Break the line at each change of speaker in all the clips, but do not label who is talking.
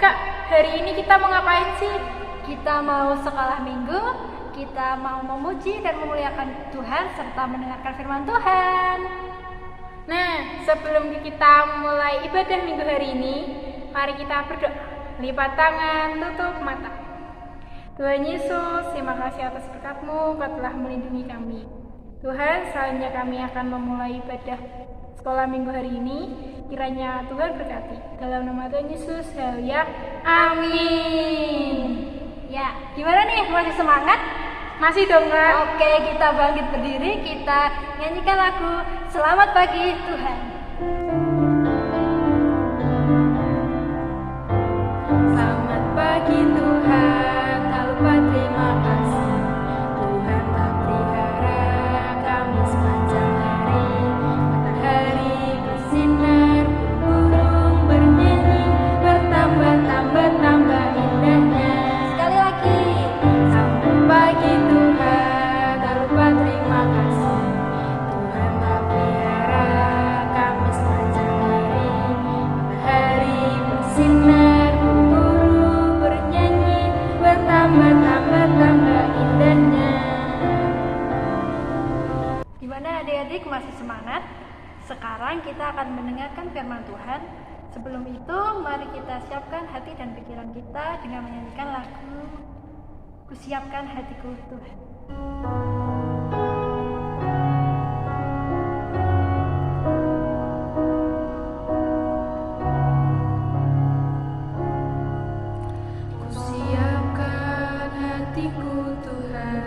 Kak, hari ini kita mau ngapain sih?
Kita mau sekolah minggu, kita mau memuji dan memuliakan Tuhan serta mendengarkan firman Tuhan.
Nah, sebelum kita mulai ibadah minggu hari ini, mari kita berdoa. Lipat tangan, tutup mata. Tuhan Yesus, terima kasih atas berkat-Mu, Kau telah melindungi kami. Tuhan, selanjutnya kami akan memulai ibadah sekolah minggu hari ini. Kiranya Tuhan berkati. Dalam nama Tuhan Yesus, haleluya. Amin.
Ya, gimana nih? Masih semangat?
Masih dong, Kak.
Oke, kita bangkit berdiri, kita nyanyikan lagu Selamat Pagi Tuhan.
Selamat pagi Tuhan, tak lupa terima kasih. Tuhan tak pelihara kami sepanjang hari. Matahari bersinar, burung bernyanyi, bertambah indahnya.
Sekali lagi.
Selamat pagi Tuhan, tak lupa terima kasih. Tuhan tak pelihara kami sepanjang hari. Matahari bersinar, burung bernyanyi, bertambah indahnya.
Gimana adik-adik, masih semangat? Sekarang kita akan mendengarkan firman Tuhan. Sebelum itu, mari kita siapkan hati dan pikiran kita dengan menyanyikan lagu Kusiapkan Hatiku Tuhan.
Kusiapkan hatiku Tuhan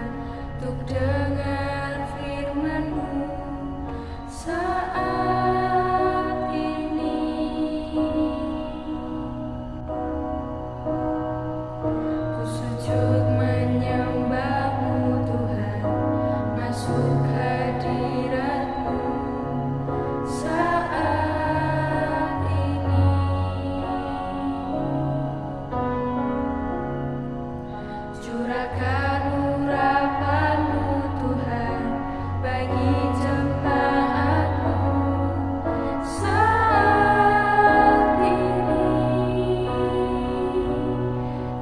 untuk dengar firman-Mu saat ini. Ku sujud menyembah-Mu Tuhan, masuk hadirat-Mu saat ini. Curahkan urapan-Mu Tuhan bagi jemaat-Mu saat ini.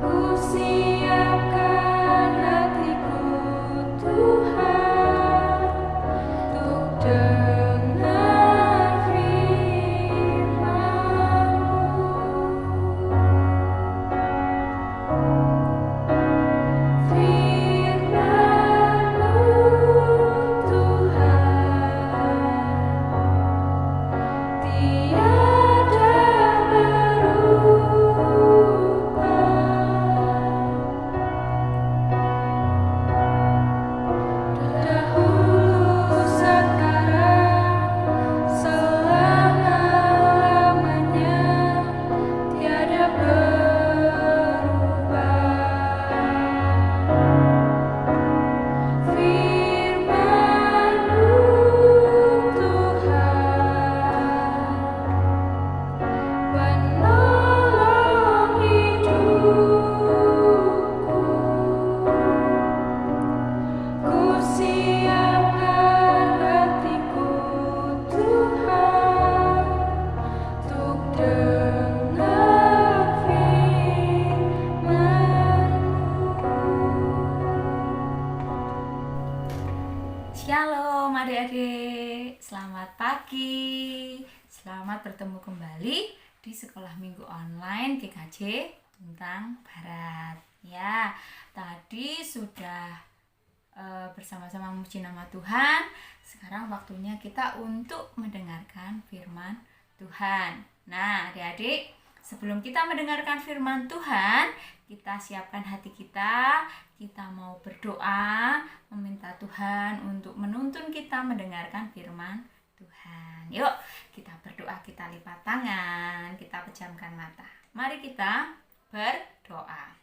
Ku siapkan hatiku Tuhan untuk dengar firman-Mu Tuhan, tiada berupa. Dahulu sekarang selama-lamanya tiada berubah. Firman-Mu Tuhan, penolong hidupku. Ku siapkan hatiku Tuhan untuk dengar firman-Mu.
Shalom adik-adik, selamat pagi. Selamat bertemu kembali di sekolah minggu online GKJ Tuntang Barat. Ya, tadi sudah bersama-sama memuji nama Tuhan. Sekarang waktunya kita untuk mendengarkan firman Tuhan. Nah, adik-adik, sebelum kita mendengarkan firman Tuhan, kita siapkan hati kita. Kita mau berdoa, meminta Tuhan untuk menuntun kita mendengarkan firman Tuhan. Yuk, kita berdoa, kita lipat tangan, kita pejamkan mata. Mari kita berdoa.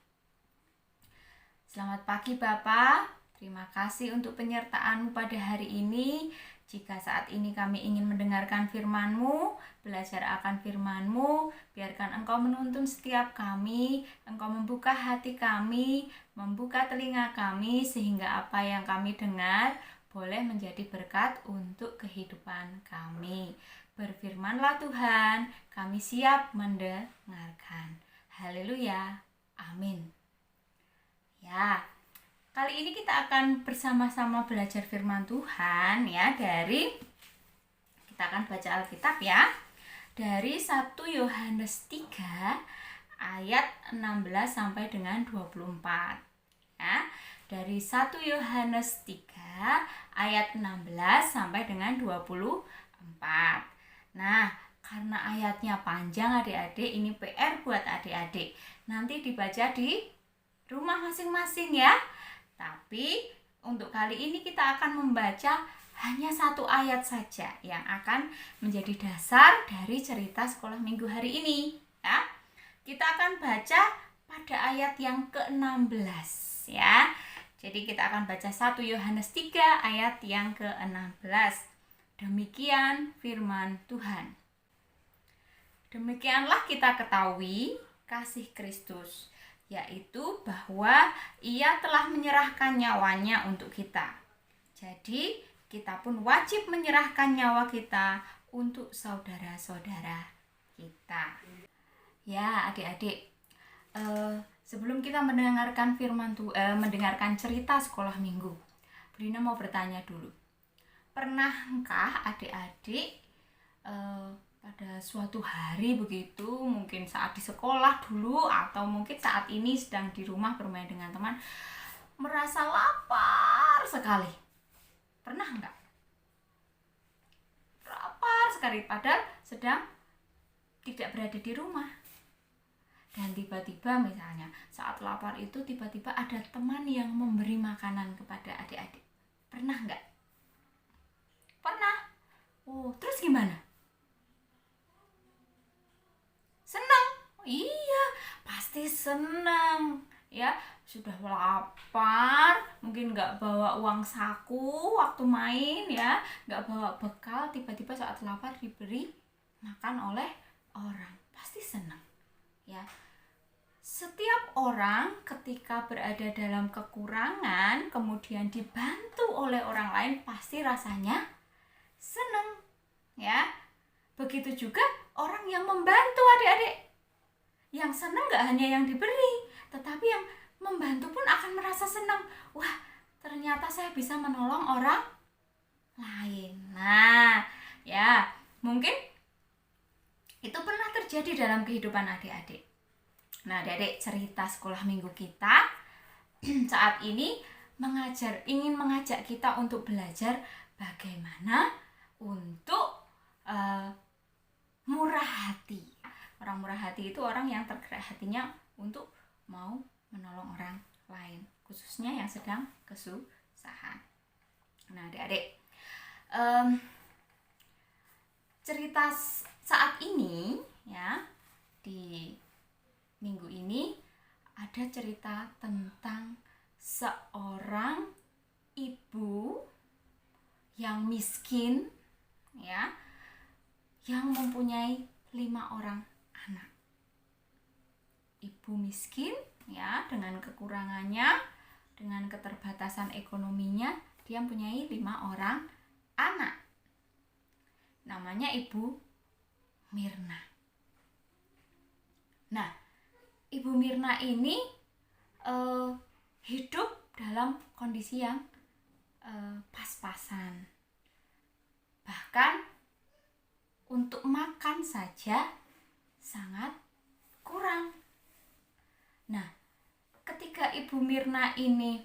Selamat pagi Bapak. Terima kasih untuk penyertaan-Mu pada hari ini. Jika saat ini kami ingin mendengarkan firman-Mu, belajar akan firman-Mu, biarkan Engkau menuntun setiap kami, Engkau membuka hati kami, membuka telinga kami, sehingga apa yang kami dengar boleh menjadi berkat untuk kehidupan kami. Berfirmanlah Tuhan, kami siap mendengarkan. Haleluya. Amin. Ya, kali ini kita akan bersama-sama belajar firman Tuhan ya, kita akan baca Alkitab ya. Dari 1 Yohanes 3 ayat 16 sampai dengan 24. Ya, dari 1 Yohanes 3 ayat 16 sampai dengan 24. Nah, karena ayatnya panjang adik-adik, ini PR buat adik-adik. Nanti dibaca di rumah masing-masing ya. Tapi untuk kali ini kita akan membaca hanya 1 ayat saja yang akan menjadi dasar dari cerita sekolah minggu hari ini. Ya. Kita akan baca pada ayat yang ke-16 ya. Jadi kita akan baca 1 Yohanes 3 ayat yang ke-16. Demikian firman Tuhan. Demikianlah kita ketahui kasih Kristus, yaitu bahwa Ia telah menyerahkan nyawanya untuk kita. Jadi, kita pun wajib menyerahkan nyawa kita untuk saudara-saudara kita. Ya, adik-adik, sebelum kita mendengarkan mendengarkan cerita sekolah minggu, Brina mau bertanya dulu. Pernahkah adik-adik pada suatu hari begitu, mungkin saat di sekolah dulu atau mungkin saat ini sedang di rumah bermain dengan teman, merasa lapar sekali? Pernah enggak? Lapar sekali padahal sedang tidak berada di rumah. Dan tiba-tiba misalnya saat lapar itu tiba-tiba ada teman yang memberi makanan kepada adik-adik. Pernah enggak? Pernah. Oh, terus gimana? Senang? Iya, pasti senang. Ya, sudah lapar, mungkin nggak bawa uang saku waktu main ya, nggak bawa bekal, tiba-tiba saat lapar diberi makan oleh orang, pasti senang. Ya, setiap orang ketika berada dalam kekurangan, kemudian dibantu oleh orang lain, pasti rasanya senang. Ya, begitu juga orang yang membantu adik-adik. Yang senang gak hanya yang diberi, tetapi yang membantu pun akan merasa senang. Wah, ternyata saya bisa menolong orang lain. Nah, ya, mungkin itu pernah terjadi dalam kehidupan adik-adik. Nah, adik-adik, cerita sekolah minggu kita saat ini ingin mengajak kita untuk belajar bagaimana untuk murah hati. Orang murah hati itu orang yang tergerak hatinya untuk mau menolong orang lain, khususnya yang sedang kesusahan. Nah, adik-adik, cerita saat ini ya, di minggu ini ada cerita tentang seorang ibu yang miskin ya, yang mempunyai 5 orang anak. Ibu miskin ya, dengan kekurangannya, dengan keterbatasan ekonominya, dia mempunyai 5 orang anak. Namanya Ibu Mirna. Nah, Ibu Mirna ini hidup dalam kondisi yang pas-pasan. Bahkan untuk makan saja sangat kurang. Nah, ketika Ibu Mirna ini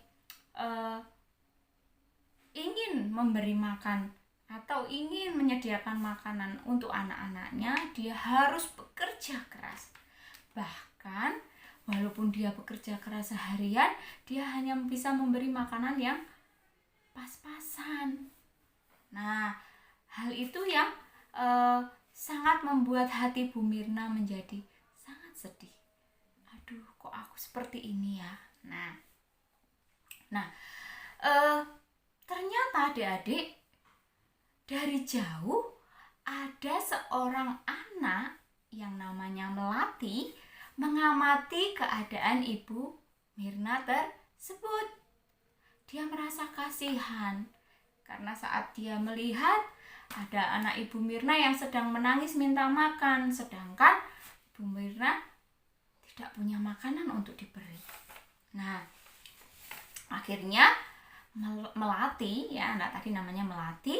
ingin memberi makan atau ingin menyediakan makanan untuk anak-anaknya, dia harus bekerja keras. Bahkan walaupun dia bekerja keras seharian, dia hanya bisa memberi makanan yang pas-pasan. Nah, hal itu yang sangat membuat hati Bu Mirna menjadi sangat sedih. Aduh, kok aku seperti ini ya. Nah, ternyata adik-adik, dari jauh ada seorang anak yang namanya Melati mengamati keadaan Ibu Mirna tersebut. Dia merasa kasihan karena saat dia melihat ada anak Ibu Mirna yang sedang menangis minta makan, sedangkan Ibu Mirna tidak punya makanan untuk diberi. Nah, akhirnya Melati, ya anak tadi namanya Melati,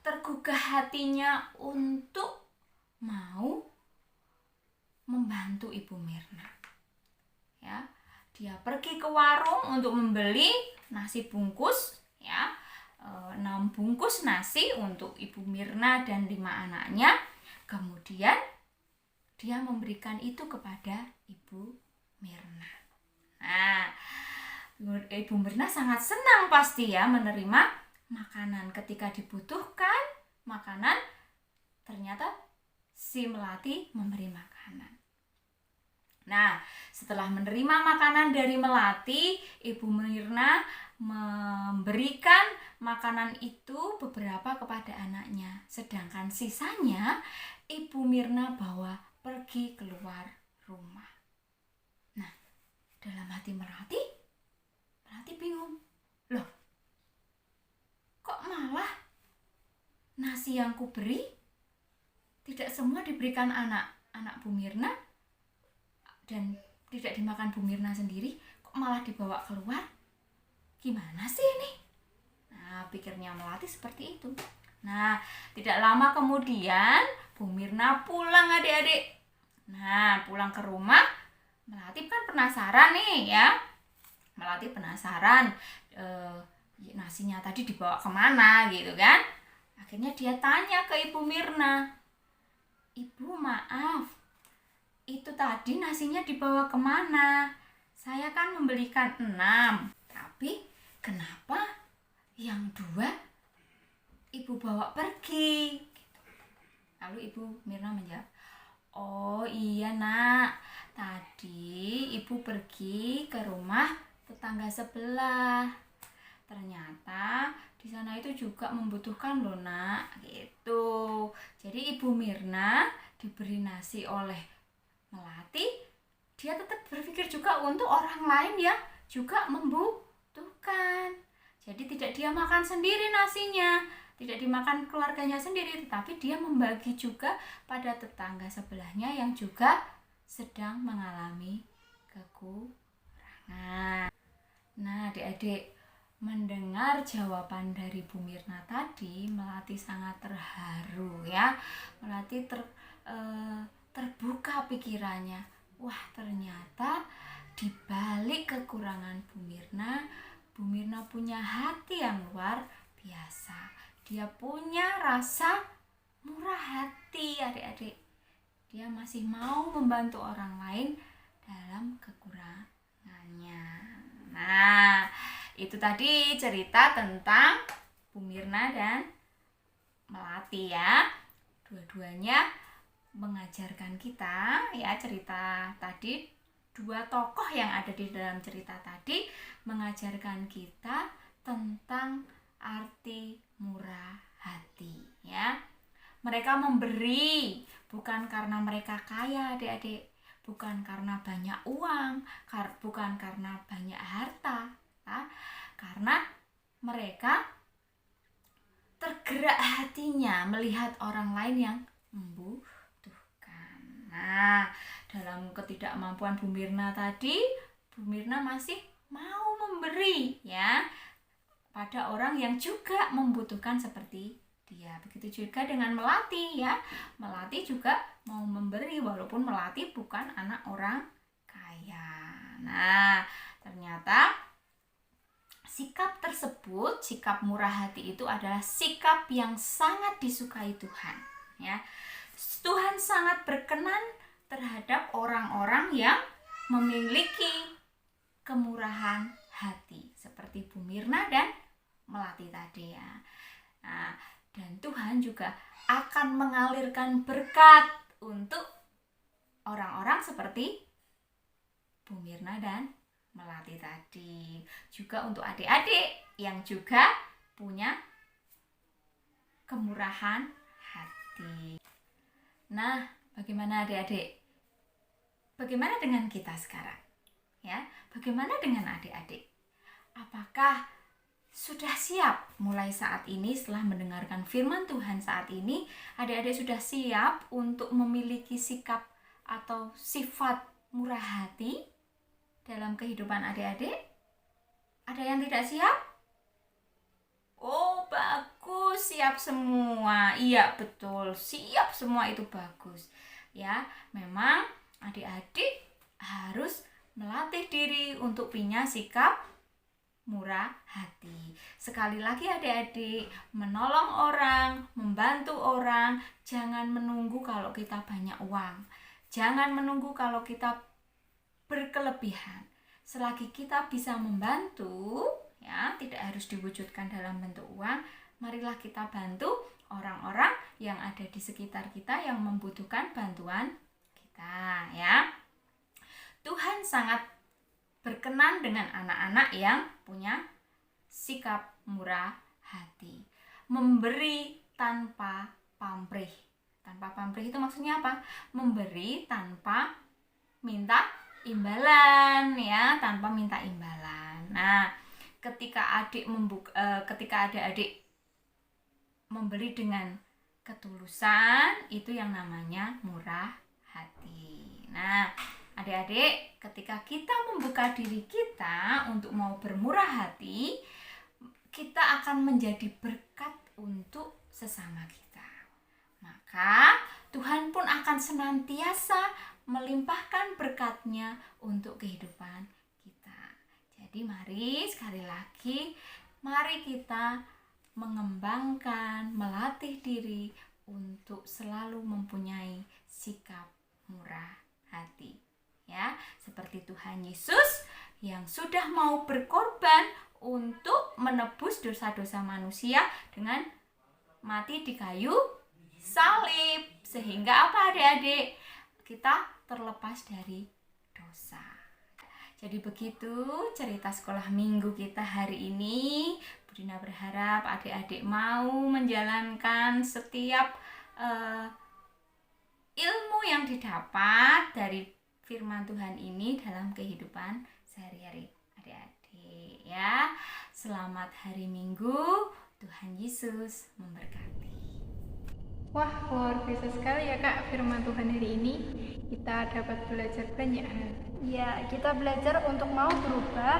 tergugah hatinya untuk mau membantu Ibu Mirna. Ya, dia pergi ke warung untuk membeli nasi bungkus, ya, 6 bungkus nasi untuk Ibu Mirna dan 5 anaknya. Kemudian dia memberikan itu kepada Ibu Mirna. Nah, Ibu Mirna sangat senang pasti ya menerima makanan. Ketika dibutuhkan makanan, ternyata si Melati memberi makanan. Nah, setelah menerima makanan dari Melati, Ibu Mirna memberikan makanan itu beberapa kepada anaknya. Sedangkan sisanya Ibu Mirna bawa pergi keluar rumah. Nah, dalam hati Melati bingung. Loh, kok malah nasi yang kuberi tidak semua diberikan anak Bu Mirna dan tidak dimakan Bu Mirna sendiri, kok malah dibawa keluar? Gimana sih ini? Nah, pikirnya Melati seperti itu. Nah, tidak lama kemudian Bu Mirna pulang adik-adik. Nah, pulang ke rumah, Melati kan penasaran nih ya. Melati penasaran nasinya tadi dibawa kemana gitu kan. Akhirnya dia tanya ke Ibu Mirna, "Ibu, maaf, itu tadi nasinya dibawa kemana? Saya kan membelikan 6, tapi kenapa yang 2 Ibu bawa pergi?" Lalu Ibu Mirna menjawab, "Oh iya nak, tadi Ibu pergi ke rumah tetangga sebelah. Ternyata di sana itu juga membutuhkan loh nak," gitu. Jadi Ibu Mirna diberi nasi oleh Melati, dia tetap berpikir juga untuk orang lain yang juga membutuhkan. Jadi tidak dia makan sendiri nasinya, tidak dimakan keluarganya sendiri, tetapi dia membagi juga pada tetangga sebelahnya yang juga sedang mengalami kekurangan. Nah, adik-adik, mendengar jawaban dari Bu Mirna tadi, Melati sangat terharu ya. Melati terbuka pikirannya. Wah, ternyata di balik kekurangan Bu Mirna punya hati yang luar biasa. Dia punya rasa murah hati, adik-adik. Dia masih mau membantu orang lain dalam kekurangannya. Nah, itu tadi cerita tentang Bu Mirna dan Melati ya. Dua-duanya mengajarkan kita ya, cerita tadi, 2 tokoh yang ada di dalam cerita tadi mengajarkan kita tentang arti murah hati ya. Mereka memberi bukan karena mereka kaya adik-adik, bukan karena banyak uang, bukan karena banyak harta ya. Karena mereka tergerak hatinya melihat orang lain yang membutuhkan. Nah, dalam ketidakmampuan Bu Mirna tadi, Bu Mirna masih mau memberi ya pada orang yang juga membutuhkan seperti dia. Begitu juga dengan Melati ya. Melati juga mau memberi walaupun Melati bukan anak orang kaya. Nah, ternyata sikap tersebut, sikap murah hati itu adalah sikap yang sangat disukai Tuhan ya. Tuhan sangat berkenan terhadap orang-orang yang memiliki kemurahan hati seperti Bu Mirna dan Melati tadi ya. Nah, dan Tuhan juga akan mengalirkan berkat untuk orang-orang seperti Bu Mirna dan Melati tadi. Juga untuk adik-adik yang juga punya kemurahan hati. Nah, bagaimana adik-adik? Bagaimana dengan kita sekarang? Ya, bagaimana dengan adik-adik? Apakah sudah siap mulai saat ini setelah mendengarkan firman Tuhan saat ini? Adik-adik sudah siap untuk memiliki sikap atau sifat murah hati dalam kehidupan adik-adik? Ada yang tidak siap? Oh, bagus, siap semua. Iya, betul. Siap semua itu bagus. Ya, memang adik-adik harus melatih diri untuk punya sikap murah hati. Sekali lagi adik-adik, menolong orang, membantu orang, jangan menunggu kalau kita banyak uang. Jangan menunggu kalau kita berkelebihan. Selagi kita bisa membantu, ya, tidak harus diwujudkan dalam bentuk uang, marilah kita bantu orang-orang yang ada di sekitar kita yang membutuhkan bantuan kita, ya. Tuhan sangat berkenan dengan anak-anak yang punya sikap murah hati. Memberi tanpa pamrih. Tanpa pamrih itu maksudnya apa? Memberi tanpa minta imbalan, ya, tanpa minta imbalan. Nah, ketika adik-adik memberi dengan ketulusan, itu yang namanya murah hati. Nah, adik-adik, ketika kita membuka diri kita untuk mau bermurah hati, kita akan menjadi berkat untuk sesama kita. Maka Tuhan pun akan senantiasa melimpahkan berkat-Nya untuk kehidupan kita. Jadi mari sekali lagi, mari kita mengembangkan, melatih diri untuk selalu mempunyai sikap murah hati. Ya, seperti Tuhan Yesus yang sudah mau berkorban untuk menebus dosa-dosa manusia dengan mati di kayu salib, sehingga apa adik-adik? Kita terlepas dari dosa. Jadi begitu cerita sekolah minggu kita hari ini. Budina berharap adik-adik mau menjalankan setiap ilmu yang didapat dari firman Tuhan ini dalam kehidupan sehari-hari adik-adik, ya. Selamat hari Minggu, Tuhan Yesus memberkati.
Wah, luar biasa sekali ya Kak firman Tuhan hari ini. Kita dapat belajar banyak hal.
Ya, kita belajar untuk mau berubah,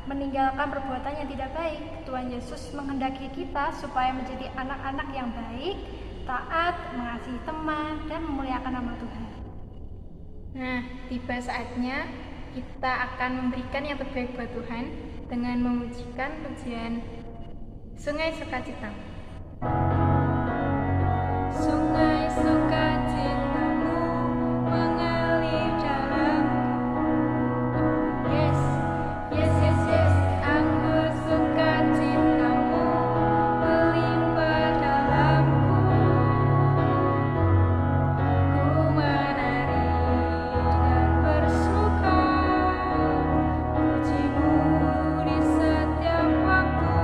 meninggalkan perbuatan yang tidak baik. Tuhan Yesus menghendaki kita supaya menjadi anak-anak yang baik, taat, mengasihi teman, dan memuliakan nama Tuhan.
Nah, tiba saatnya kita akan memberikan yang terbaik buat Tuhan dengan memujikan pujian Sungai Sukacita. Sungai sukacitamu mengalir dalamku. Yes, yes, yes, yes. Anggur sukacitamu melimpah dalamku. Ku menari dan bersuka, pujimu di setiap waktu,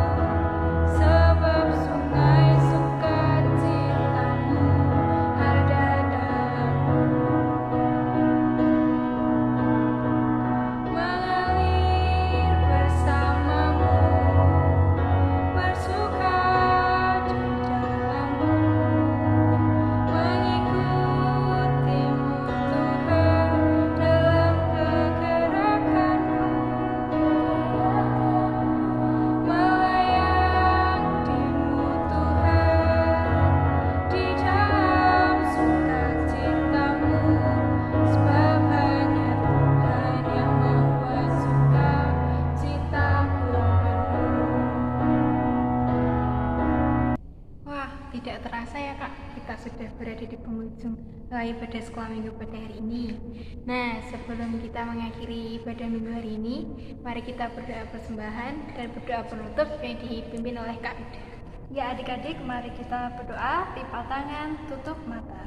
sebab sungai sukacitamu ada dalamku. Mengalir bersamamu, bersuka di dalamku, mengikutimu Tuhan dalam kegerakanku, melayang di-Mu Tuhan di dalam sukacitamu, sebab hanya Tuhan yang membuat sukacitaku penuh. Wah, tidak terasa ya Kak, kita sudah berada di penghujung ibadah sekolah minggu pada hari ini. Nah, sebelum kita mengakhiri ibadah minggu hari ini, mari kita berdoa persembahan dan berdoa penutup yang dipimpin oleh Kak Ida.
Ya adik-adik, mari kita berdoa, lipat tangan, tutup mata.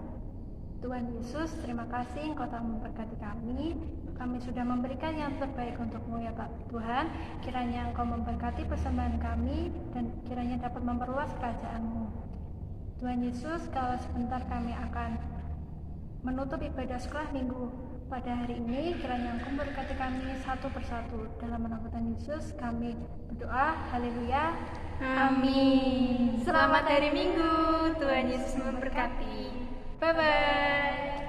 Tuhan Yesus, terima kasih Engkau telah memberkati kami. Kami sudah memberikan yang terbaik untuk-Mu ya Pak Tuhan. Kiranya Engkau memberkati persembahan kami dan kiranya dapat memperluas kerajaan-Mu. Tuhan Yesus, kalau sebentar kami akan menutup ibadah sekolah minggu Pada hari ini kiranya Engkau memberkati kami satu persatu. Dalam nama Tuhan Yesus kami berdoa. Haleluya.
Amin. Selamat hari Minggu. Tuhan Yesus memberkati. Bye bye.